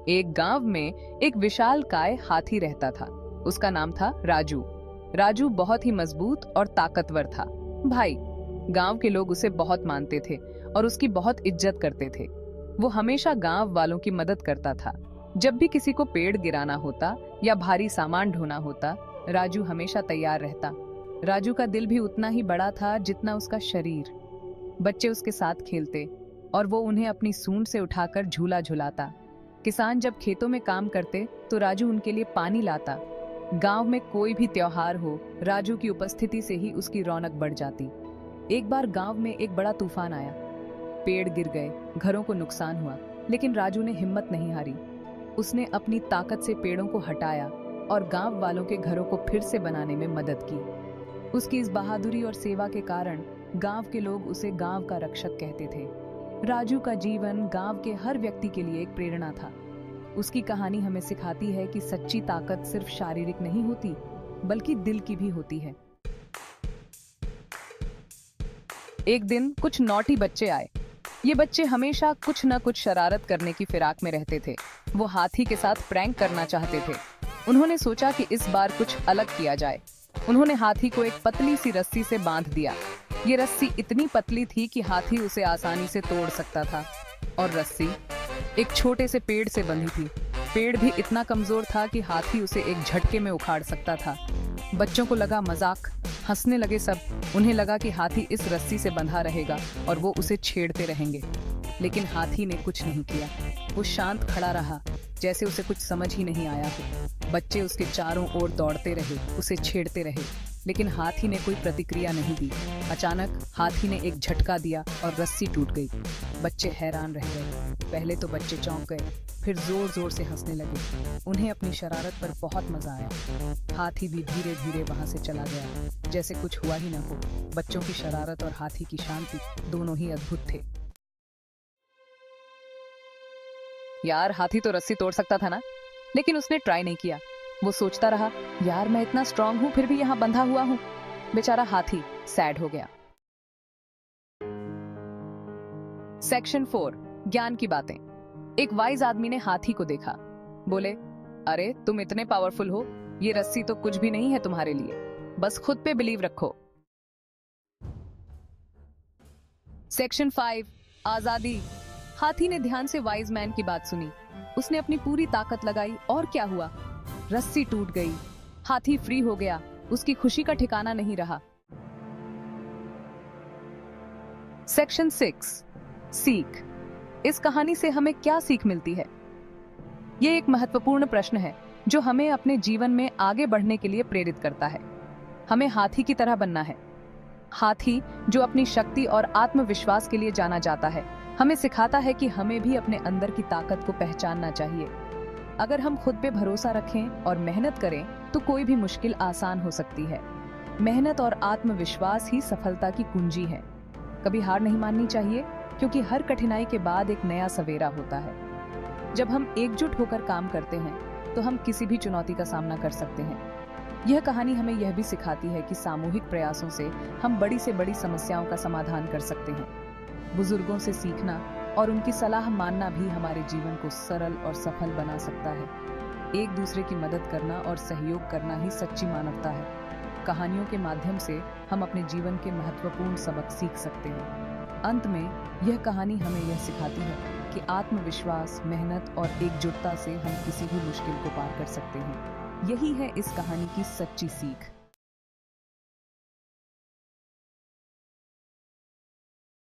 एक गांव में एक विशालकाय हाथी रहता था। उसका नाम था राजू। राजू बहुत ही मजबूत और ताकतवर था। भाई, गांव के लोग उसे बहुत मानते थे और उसकी बहुत इज्जत करते थे। वो हमेशा गांव वालों की मदद करता था। जब भी किसी को पेड़ गिराना होता या भारी सामान ढोना होता, राजू हमेशा तैयार रहता। राजू का दिल भी उतना ही बड़ा था जितना उसका शरीर। बच्चे उसके साथ खेलते और वो उन्हें अपनी सूंड से उठाकर झूला झुलाता। किसान जब खेतों में काम करते तो राजू उनके लिए पानी लाता। गांव में कोई भी त्योहार हो, राजू की उपस्थिति से ही उसकी रौनक बढ़ जाती। एक बार गांव में एक बड़ा तूफान आया। पेड़ गिर गए, घरों को नुकसान हुआ, लेकिन राजू ने हिम्मत नहीं हारी। उसने अपनी ताकत से पेड़ों को हटाया और गांव वालों के घरों को फिर से बनाने में मदद की। उसकी इस बहादुरी और सेवा के कारण गांव के लोग उसे गांव का रक्षक कहते थे। राजू का जीवन गांव के हर व्यक्ति के लिए एक प्रेरणा था। उसकी कहानी हमें सिखाती है कि सच्ची ताकत सिर्फ शारीरिक नहीं होती, बल्कि दिल की भी होती है। एक दिन कुछ नॉटी बच्चे आए। ये बच्चे हमेशा कुछ न कुछ शरारत करने की फिराक में रहते थे। वो हाथी के साथ प्रैंक करना चाहते थे। उन्होंने सोचा कि इस बार कुछ अलग किया जाए। उन्होंने हाथी को एक पतली सी रस्सी से बांध दिया। ये रस्सी इतनी पतली थी कि हाथी उसे आसानी से तोड़ सकता था, और रस्सी एक छोटे से पेड़ से बंधी थी। पेड़ भी इतना कमजोर था कि हाथी उसे एक झटके में उखाड़ सकता था। बच्चों को लगा मजाक, हंसने लगे सब। उन्हें लगा कि हाथी इस रस्सी से बंधा रहेगा और वो उसे छेड़ते रहेंगे, लेकिन हाथी ने कुछ नहीं किया। वो शांत खड़ा रहा, जैसे उसे कुछ समझ ही नहीं आया हो। बच्चे उसके चारों ओर दौड़ते रहे, उसे छेड़ते रहे, लेकिन हाथी ने कोई प्रतिक्रिया नहीं दी। अचानक हाथी ने एक झटका दिया और रस्सी टूट गई। बच्चे हैरान रह गए। पहले तो बच्चे चौंक गए, फिर जोर जोर से हंसने लगे। उन्हें अपनी शरारत पर बहुत मजा आया। हाथी भी धीरे धीरे वहां से चला गया, जैसे कुछ हुआ ही न हो। बच्चों की शरारत और हाथी की शांति दोनों ही अद्भुत थे। यार, हाथी तो रस्सी तोड़ सकता था ना, लेकिन उसने ट्राई नहीं किया। वो सोचता रहा, यार मैं इतना स्ट्रांग हूं फिर भी यहाँ बंधा हुआ हूं। बेचारा हाथी सैड हो गया। सेक्शन 4, ज्ञान की बातें। एक वाइज आदमी ने हाथी को देखा। बोले, अरे तुम इतने पावरफुल हो, ये रस्सी तो कुछ भी नहीं है तुम्हारे लिए। बस खुद पे बिलीव रखो। सेक्शन 5, आजादी। हाथी ने ध्यान से वाइज मैन की बात सुनी। उसने अपनी पूरी ताकत लगाई और क्या हुआ? रस्सी टूट गई। हाथी फ्री हो गया। उसकी खुशी का ठिकाना नहीं रहा। सेक्शन 6, सीख। इस कहानी से हमें क्या सीख मिलती है? यह एक महत्वपूर्ण प्रश्न है जो हमें अपने जीवन में आगे बढ़ने के लिए प्रेरित करता है। हमें हाथी की तरह बनना है। हाथी जो अपनी शक्ति और आत्मविश्वास के लिए जाना जाता है, हमें सिखाता है कि हमें भी अपने अंदर की ताकत को पहचानना चाहिए। अगर हम खुद पे भरोसा रखें और मेहनत करें तो कोई भी मुश्किल आसान हो सकती है। मेहनत और आत्मविश्वास ही सफलता की कुंजी है। कभी हार नहीं माननी चाहिए, क्योंकि हर कठिनाई के बाद एक नया सवेरा होता है। जब हम एकजुट होकर काम करते हैं तो हम किसी भी चुनौती का सामना कर सकते हैं। यह कहानी हमें यह भी सिखाती है कि सामूहिक प्रयासों से हम बड़ी से बड़ी समस्याओं का समाधान कर सकते हैं। बुजुर्गों से सीखना और उनकी सलाह मानना भी हमारे जीवन को सरल और सफल बना सकता है। एक दूसरे की मदद करना और सहयोग करना ही सच्ची मानवता है। कहानियों के माध्यम से हम अपने जीवन के महत्वपूर्ण सबक सीख सकते हैं। अंत में यह कहानी हमें यह सिखाती है कि आत्मविश्वास, मेहनत और एकजुटता से हम किसी भी मुश्किल को पार कर सकते हैं। यही है इस कहानी की सच्ची सीख।